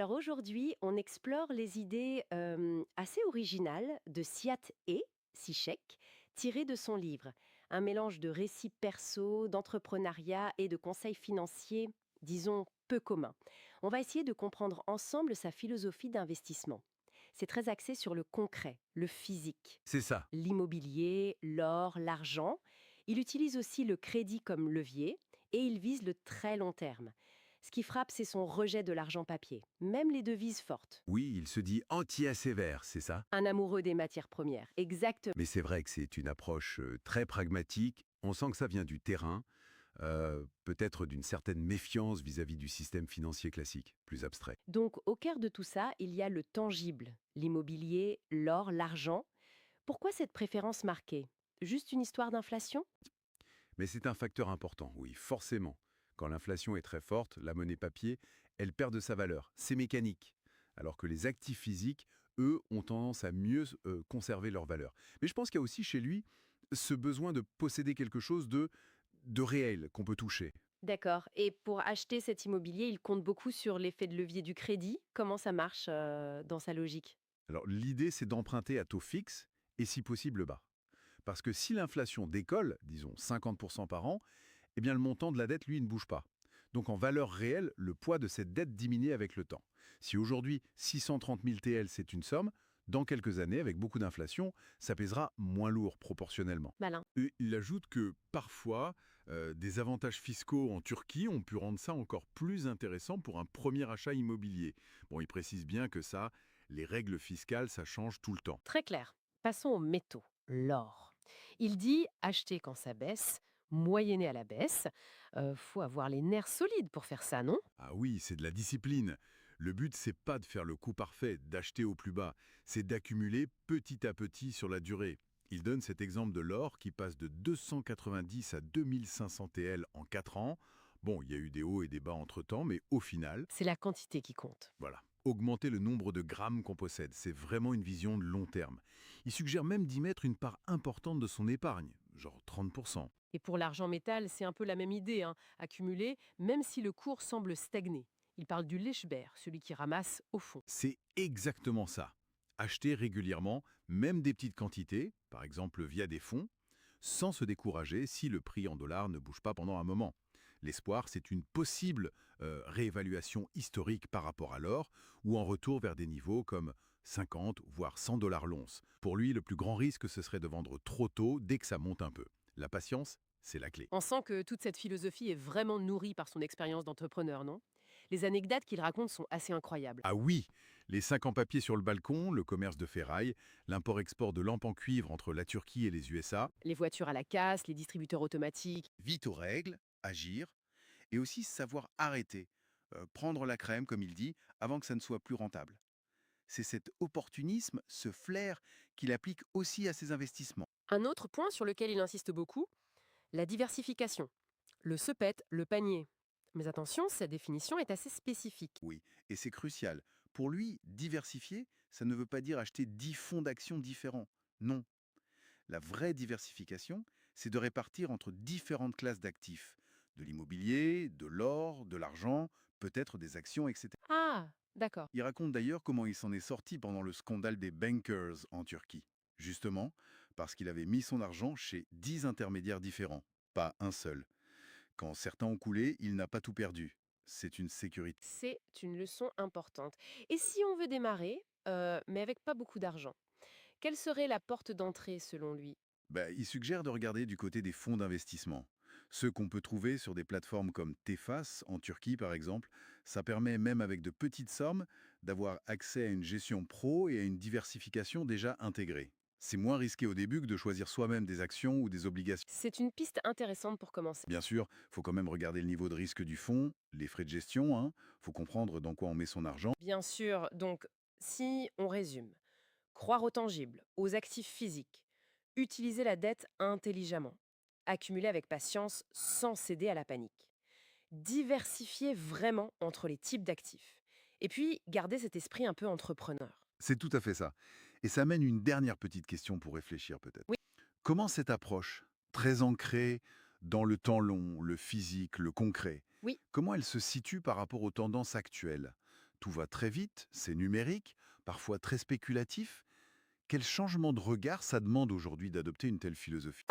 Alors aujourd'hui, on explore les idées assez originales de Sichek, tirées de son livre. Un mélange de récits perso, d'entrepreneuriat et de conseils financiers, disons, peu communs. On va essayer de comprendre ensemble sa philosophie d'investissement. C'est très axé sur le concret, le physique, C'est ça. l'immobilier, l'or, l'argent. Il utilise aussi le crédit comme levier et il vise le très long terme. Ce qui frappe, c'est son rejet de l'argent papier, même les devises fortes. Oui, il se dit anti-sévère, c'est ça? Un amoureux des matières premières, exactement. Mais c'est vrai que c'est une approche très pragmatique. On sent que ça vient du terrain, peut-être d'une certaine méfiance vis-à-vis du système financier classique, plus abstrait. Donc, au cœur de tout ça, il y a le tangible, l'immobilier, l'or, l'argent. Pourquoi cette préférence marquée? Juste une histoire d'inflation? Mais c'est un facteur important, oui, forcément. Quand l'inflation est très forte, la monnaie papier, elle perd de sa valeur. C'est mécanique. Alors que les actifs physiques, eux, ont tendance à mieux conserver leur valeur. Mais je pense qu'il y a aussi chez lui ce besoin de posséder quelque chose de réel qu'on peut toucher. D'accord. Et pour acheter cet immobilier, il compte beaucoup sur l'effet de levier du crédit. Comment ça marche dans sa logique? Alors l'idée, c'est d'emprunter à taux fixe et si possible bas. Parce que si l'inflation décolle, disons 50% par an, eh bien le montant de la dette, lui, ne bouge pas. Donc en valeur réelle, le poids de cette dette diminue avec le temps. Si aujourd'hui 630 000 TL, c'est une somme, dans quelques années, avec beaucoup d'inflation, ça pèsera moins lourd proportionnellement. Malin. Et il ajoute que parfois, des avantages fiscaux en Turquie ont pu rendre ça encore plus intéressant pour un premier achat immobilier. Bon, il précise bien que ça, les règles fiscales, ça change tout le temps. Très clair. Passons aux métaux, l'or. Il dit acheter quand ça baisse, moyenner à la baisse. Faut avoir les nerfs solides pour faire ça, non? Ah oui, c'est de la discipline. Le but, c'est pas de faire le coup parfait, d'acheter au plus bas, c'est d'accumuler petit à petit sur la durée. Il donne cet exemple de l'or qui passe de 290 à 2500 TL en 4 ans. Bon, il y a eu des hauts et des bas entre-temps, mais au final, C'est la quantité qui compte. voilà. Augmenter le nombre de grammes qu'on possède, c'est vraiment une vision de long terme. Il suggère même d'y mettre une part importante de son épargne, genre 30%. Et pour l'argent métal, c'est un peu la même idée, hein, accumuler, même si le cours semble stagner. Il parle du lèche-bère, celui qui ramasse au fond. C'est exactement ça. Acheter régulièrement, même des petites quantités, par exemple via des fonds, sans se décourager si le prix en dollars ne bouge pas pendant un moment. L'espoir, c'est une possible réévaluation historique par rapport à l'or, ou en retour vers des niveaux comme 50 voire 100 dollars l'once. Pour lui, le plus grand risque, ce serait de vendre trop tôt dès que ça monte un peu. La patience, c'est la clé. On sent que toute cette philosophie est vraiment nourrie par son expérience d'entrepreneur, non? Les anecdotes qu'il raconte sont assez incroyables. Ah oui, les 5 en papier sur le balcon, le commerce de ferraille, l'import-export de lampes en cuivre entre la Turquie et les USA, Les voitures à la casse, les distributeurs automatiques. vite aux règles, agir, et aussi savoir arrêter, prendre la crème, comme il dit, avant que ça ne soit plus rentable. C'est cet opportunisme, ce flair qu'il applique aussi à ses investissements. Un autre point sur lequel il insiste beaucoup, la diversification. Le se pète, le panier. Mais attention, cette définition est assez spécifique. Oui, et c'est crucial. Pour lui, diversifier, ça ne veut pas dire acheter 10 fonds d'actions différents. Non. La vraie diversification, c'est de répartir entre différentes classes d'actifs. De l'immobilier, de l'or, de l'argent, peut-être des actions, etc. Ah, d'accord. Il raconte d'ailleurs comment il s'en est sorti pendant le scandale des bankers en Turquie. Justement, parce qu'il avait mis son argent chez 10 intermédiaires différents, pas un seul. Quand certains ont coulé, il n'a pas tout perdu. C'est une sécurité. C'est une leçon importante. Et si on veut démarrer, mais avec pas beaucoup d'argent, quelle serait la porte d'entrée selon lui? Il suggère de regarder du côté des fonds d'investissement. Ceux qu'on peut trouver sur des plateformes comme Tefas, en Turquie par exemple, ça permet même avec de petites sommes d'avoir accès à une gestion pro et à une diversification déjà intégrée. C'est moins risqué au début que de choisir soi-même des actions ou des obligations. C'est une piste intéressante pour commencer. Bien sûr, il faut quand même regarder le niveau de risque du fonds, les frais de gestion, hein. Faut comprendre dans quoi on met son argent. Bien sûr, donc si on résume, croire aux tangibles, aux actifs physiques, utiliser la dette intelligemment, accumuler avec patience sans céder à la panique, diversifier vraiment entre les types d'actifs, et puis garder cet esprit un peu entrepreneur. C'est tout à fait ça. Et ça mène une dernière petite question pour réfléchir peut-être. Oui, Comment cette approche, très ancrée dans le temps long, le physique, le concret, oui. comment elle se situe par rapport aux tendances actuelles? tout va très vite, c'est numérique, parfois très spéculatif. Quel changement de regard ça demande aujourd'hui d'adopter une telle philosophie?